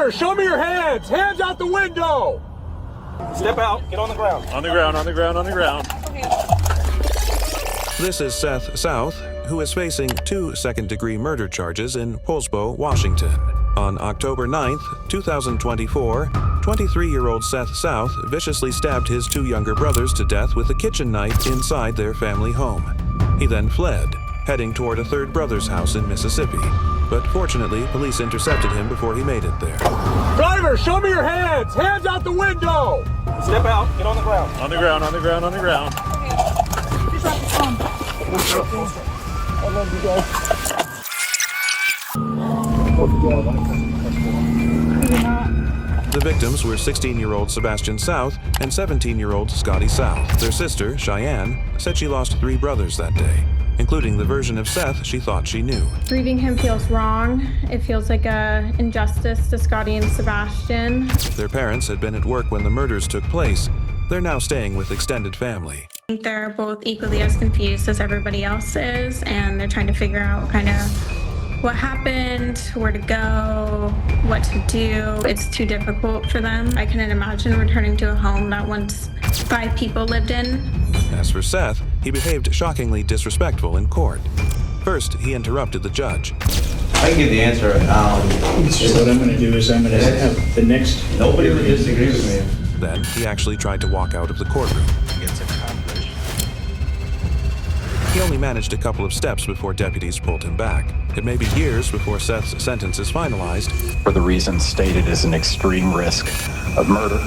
Driver, show me your hands! Hands out the window! Step out, get on the ground. On the ground, on the ground, on the ground. This is Seth South, who is facing 2 second-degree murder charges in Poulsbo, Washington. On October 9th, 2024, 23-year-old Seth South viciously stabbed his 2 younger brothers to death with a kitchen knife inside their family home. He then fled, heading toward a third brother's house in Mississippi. But fortunately, police intercepted him before he made it there. Driver, show me your hands! Hands out the window! Step out, get on the ground. On the ground, on the ground, on the ground. I love you guys. The victims were 16-year-old Sebastian South and 17-year-old Scotty South. Their sister, Cheyenne, said she lost 3 brothers that day, including the version of Seth she thought she knew. Grieving him feels wrong. It feels like an injustice to Scotty and Sebastian. Their parents had been at work when the murders took place. They're now staying with extended family. I think they're both equally as confused as everybody else is, and they're trying to figure out kind of what happened, where to go, what to do. It's too difficult for them. I couldn't imagine returning to a home that once 5 people lived in. As for Seth, he behaved shockingly disrespectful in court. First, he interrupted the judge. I can give the answer. So what I'm going to do is I'm going to have the next... Nobody would disagree with me. Then, he actually tried to walk out of the courtroom. It's accomplished. He only managed a couple of steps before deputies pulled him back. It may be years before Seth's sentence is finalized. For the reasons stated, is an extreme risk of murder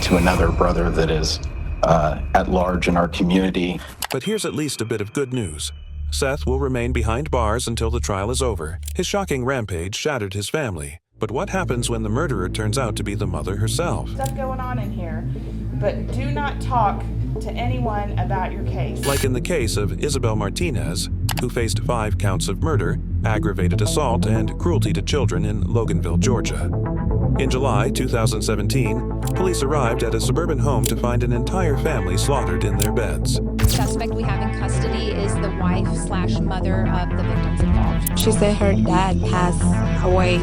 to another brother that is at large in our community. But here's at least a bit of good news. Seth will remain behind bars until the trial is over. His shocking rampage shattered his family. But what happens when the murderer turns out to be the mother herself? Stuff going on in here, but do not talk to anyone about your case. Like in the case of Isabel Martinez, who faced 5 counts of murder, aggravated assault, and cruelty to children in Loganville, Georgia. In July 2017, police arrived at a suburban home to find an entire family slaughtered in their beds. The suspect we have in custody is the wife/mother of the victims involved. She said her dad passed away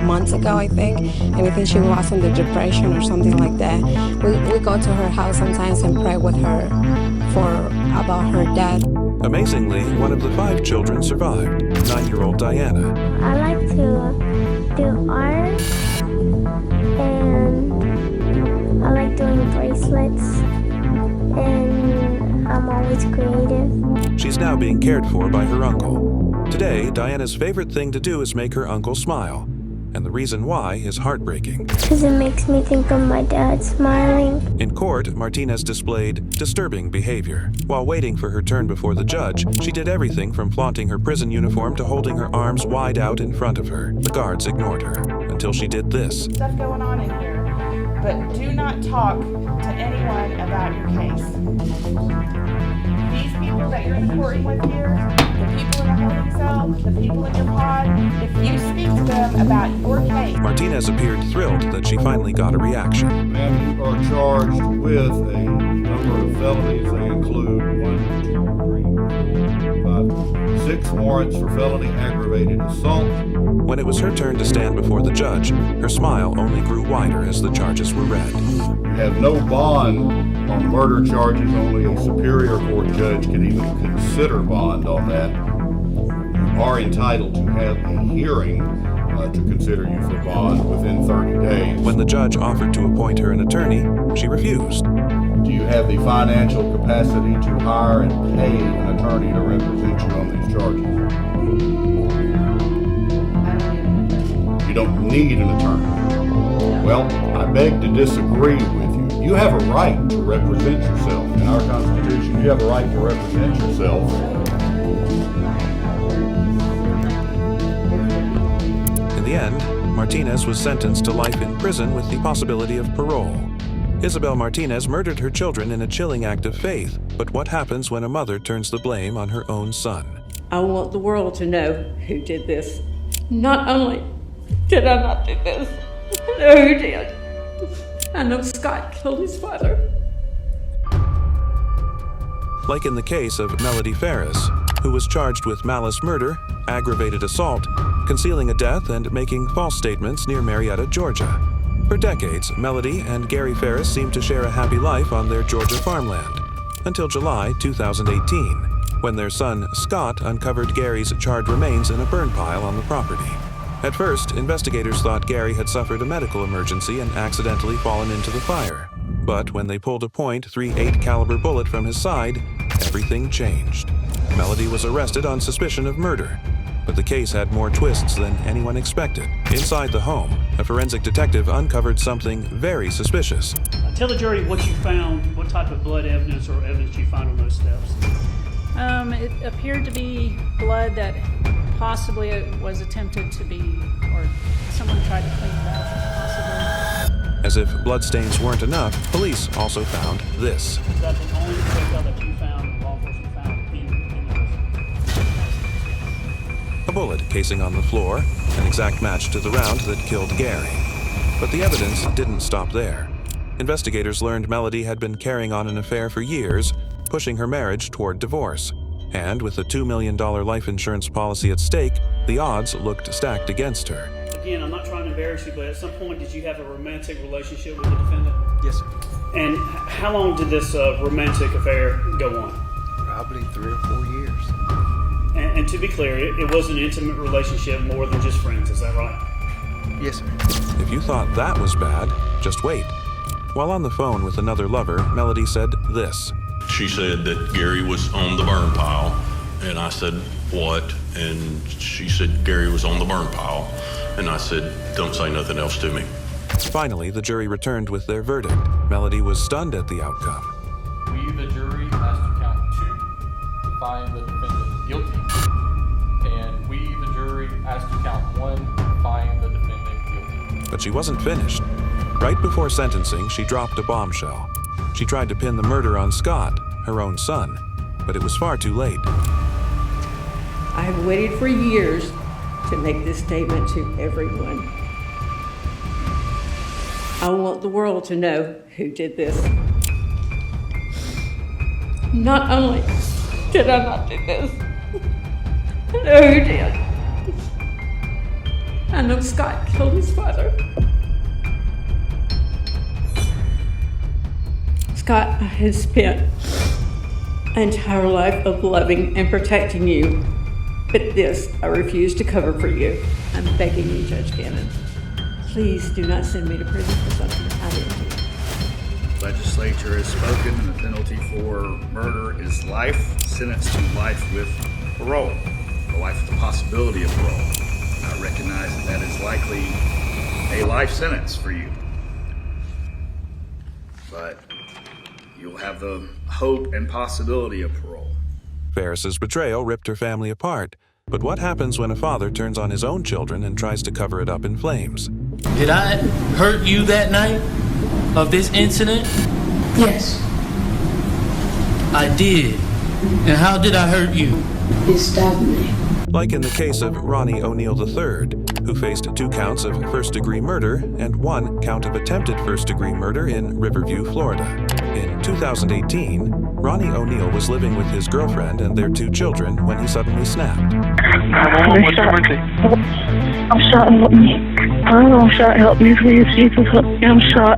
months ago, I think, and I think she was in the depression or something like that. We go to her house sometimes and pray with her about her dad. Amazingly, one of the 5 children survived, 9-year-old Diana. I like to do art, and I like doing bracelets, and I'm always creative. She's now being cared for by her uncle. Today, Diana's favorite thing to do is make her uncle smile. And the reason why is heartbreaking. Because it makes me think of my dad smiling. In court, Martinez displayed disturbing behavior. While waiting for her turn before the judge, she did everything from flaunting her prison uniform to holding her arms wide out in front of her. The guards ignored her until she did this. Stuff going on in here, but do not talk to anyone about your case. These people that you're in the courtroom with here, the people in the holding cell, the people in your pod, if you speak to them about your case. Martinez appeared thrilled that she finally got a reaction. Ma'am, you are charged with a number of felonies. They include 6 warrants for felony aggravated assault. When it was her turn to stand before the judge, her smile only grew wider as the charges were read. You have no bond on murder charges. Only a superior court judge can even consider bond on that. You are entitled to have a hearing to consider you for bond within 30 days. When the judge offered to appoint her an attorney, she refused. Do you have the financial capacity to hire and pay an attorney to represent you on these charges? You don't need an attorney. Well, I beg to disagree with you. You have a right to represent yourself. In our Constitution, you have a right to represent yourself. In the end, Martinez was sentenced to life in prison with the possibility of parole. Isabel Martinez murdered her children in a chilling act of faith. But what happens when a mother turns the blame on her own son? I want the world to know who did this. Not only did I not do this, I know who did. I know Scott killed his father. Like in the case of Melody Farris, who was charged with malice murder, aggravated assault, concealing a death and making false statements near Marietta, Georgia. For decades, Melody and Gary Farris seemed to share a happy life on their Georgia farmland, until July 2018, when their son, Scott, uncovered Gary's charred remains in a burn pile on the property. At first, investigators thought Gary had suffered a medical emergency and accidentally fallen into the fire. But when they pulled a .38 caliber bullet from his side, everything changed. Melody was arrested on suspicion of murder, but the case had more twists than anyone expected. Inside the home, a forensic detective uncovered something very suspicious. Tell the jury what you found, what type of blood evidence or evidence you found on those steps. It appeared to be blood that possibly was attempted to be, or someone tried to clean it up, possibly. As if bloodstains weren't enough, police also found this. Is that the only detail that you found, law enforcement found in the A bullet casing on the floor, an exact match to the round that killed Gary. But the evidence didn't stop there. Investigators learned Melody had been carrying on an affair for years, pushing her marriage toward divorce. And with a $2 million life insurance policy at stake, the odds looked stacked against her. Again, I'm not trying to embarrass you, but at some point did you have a romantic relationship with the defendant? Yes, sir. And how long did this romantic affair go on? Probably 3 or 4 years. And to be clear, it was an intimate relationship more than just friends, is that right? Yes, sir. If you thought that was bad, just wait. While on the phone with another lover, Melody said this. She said that Gary was on the burn pile, and I said, what? And she said Gary was on the burn pile, and I said, don't say nothing else to me. Finally, the jury returned with their verdict. Melody was stunned at the outcome. We, the jury, asked to count 2 to find the defendant guilty, and we, the jury, asked to count 1 to find the defendant guilty. But she wasn't finished. Right before sentencing, she dropped a bombshell. She tried to pin the murder on Scott, her own son, but it was far too late. I have waited for years to make this statement to everyone. I want the world to know who did this. Not only did I not do this, I know who did. I know Scott killed his father. Scott has spent an entire life of loving and protecting you, but this I refuse to cover for you. I'm begging you, Judge Gannon. Please do not send me to prison for something I didn't do. The legislature has spoken, and the penalty for murder is life, sentenced to life with parole, or life with the possibility of parole. I recognize that is likely a life sentence for you, but you'll have the hope and possibility of parole. Farris's betrayal ripped her family apart. But what happens when a father turns on his own children and tries to cover it up in flames? Did I hurt you that night of this incident? Yes. I did. And how did I hurt you? You stabbed me. Like in the case of Ronnie Oneal III, who faced 2 counts of first-degree murder and 1 count of attempted first-degree murder in Riverview, Florida. In 2018, Ronnie Oneal was living with his girlfriend and their 2 children when he suddenly snapped. I'm shot. Help me. I'm shot. Help me, please. Jesus, help me. I'm shot.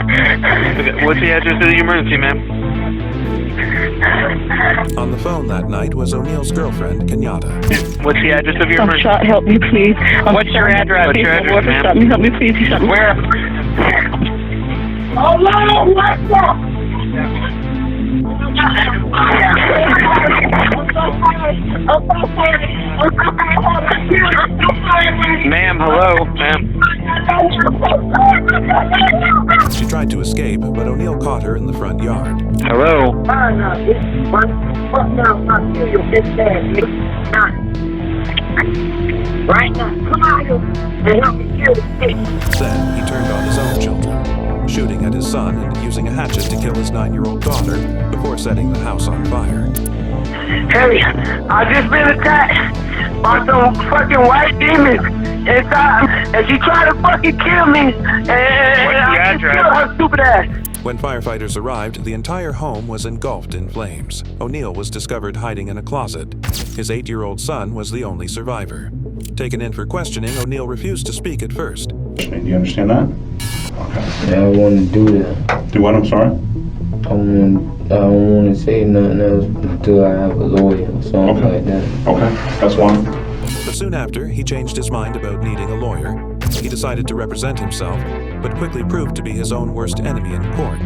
What's the address of the emergency, ma'am? On the phone that night was Oneal's girlfriend, Kenyatta. What's the address of your I'm emergency? shot. Help me, please. What's your address? What's your address, ma'am? Shot me. Help me, please. He shot me. Where? Oh, no. What's up? Ma'am, hello, ma'am. She tried to escape, but Oneal caught her in the front yard. Hello? Right now, come on, and help me kill this bitch. Then he turned on his own children, shooting at his son and using a hatchet to kill his 9-year-old daughter before setting the house on fire. Hey, I just been attacked by some fucking white demons inside, and she tried to fucking kill me, and I just killed her stupid ass. When firefighters arrived, the entire home was engulfed in flames. Oneal was discovered hiding in a closet. His 8-year-old son was the only survivor. Taken in for questioning, Oneal refused to speak at first. Do you understand that? Yeah, I want to do that. Do what? I'm sorry? I don't want to say nothing else until I have a lawyer or something like that. Okay, that's fine. But soon after, he changed his mind about needing a lawyer. He decided to represent himself, but quickly proved to be his own worst enemy in court.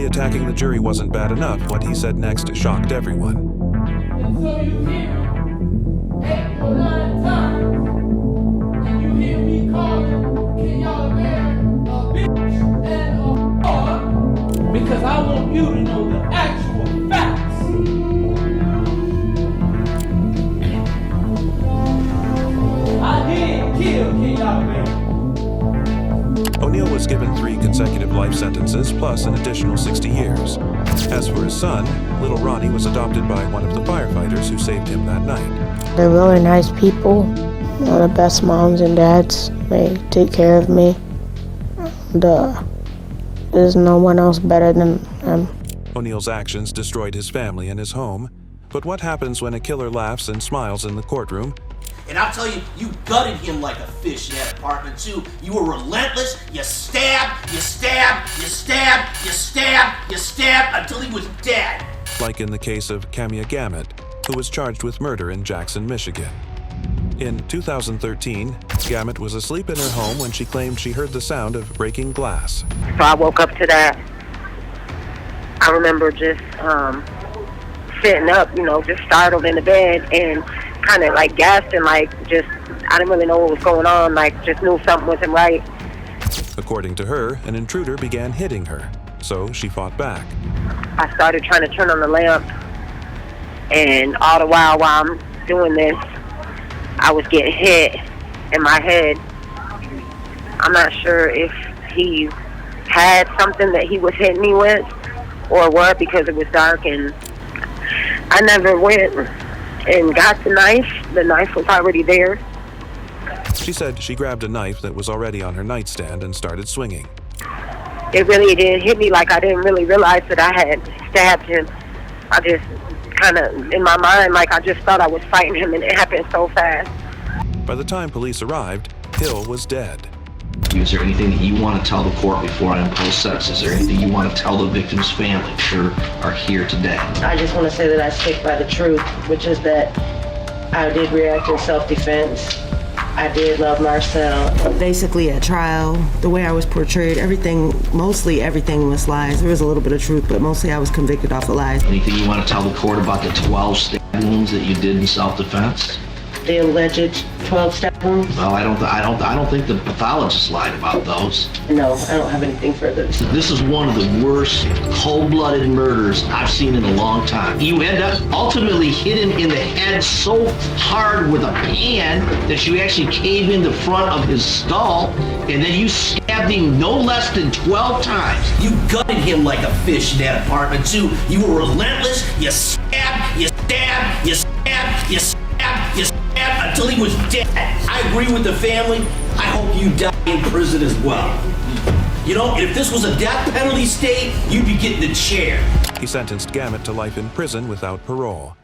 Attacking the jury wasn't bad enough. What he said next shocked everyone. And so you hear 8 or 9 times, and you hear me calling Camia Gamet a bitch and a whore, because I want you to know the actual facts. I did kill Camia Gamet. Oneal was given 3 consecutive life sentences plus an additional 60 years. As for his son, little Ronnie was adopted by one of the firefighters who saved him that night. They're really nice people. One of the best moms and dads. They take care of me. There's no one else better than them. Oneal's actions destroyed his family and his home. But what happens when a killer laughs and smiles in the courtroom? And I'll tell you, you gutted him like a fish in that apartment too. You were relentless. You stabbed, you stabbed, you stabbed, you stabbed, you stabbed until he was dead. Like in the case of Camia Gamet, who was charged with murder in Jackson, Michigan. In 2013, Gamet was asleep in her home when she claimed she heard the sound of breaking glass. So I woke up to that. I remember just sitting up, just startled in the bed and kind of like gasped and I didn't really know what was going on, just knew something wasn't right. According to her, an intruder began hitting her, so she fought back. I started trying to turn on the lamp, and all the while I'm doing this, I was getting hit in my head. I'm not sure if he had something that he was hitting me with or what, because it was dark, and I never went and got the knife. The knife was already there. She said she grabbed a knife that was already on her nightstand and started swinging. It really didn't hit me. I didn't really realize that I had stabbed him. I just kind of, in my mind, I just thought I was fighting him, and it happened so fast. By the time police arrived, Hill was dead. Is there anything that you want to tell the court before I impose sentence? Is there anything you want to tell the victim's family who are here today? I just want to say that I stick by the truth, which is that I did react in self-defense. I did love Marcel. Basically at trial, the way I was portrayed, mostly everything was lies. There was a little bit of truth, but mostly I was convicted off of lies. Anything you want to tell the court about the 12 stab wounds that you did in self-defense? The alleged 12 stab wounds? Well, I don't think the pathologist lied about those. No, I don't have anything further to say. This is one of the worst cold-blooded murders I've seen in a long time. You end up ultimately hit him in the head so hard with a pan that you actually cave in the front of his skull, and then you stabbed him no less than 12 times. You gutted him like a fish in that apartment too. You were relentless. You stabbed, you stabbed, you stabbed, you stabbed, you stabbed until he was dead. I agree with the family. I hope you die in prison as well. You know, if this was a death penalty state, you'd be getting the chair. He sentenced Gamet to life in prison without parole.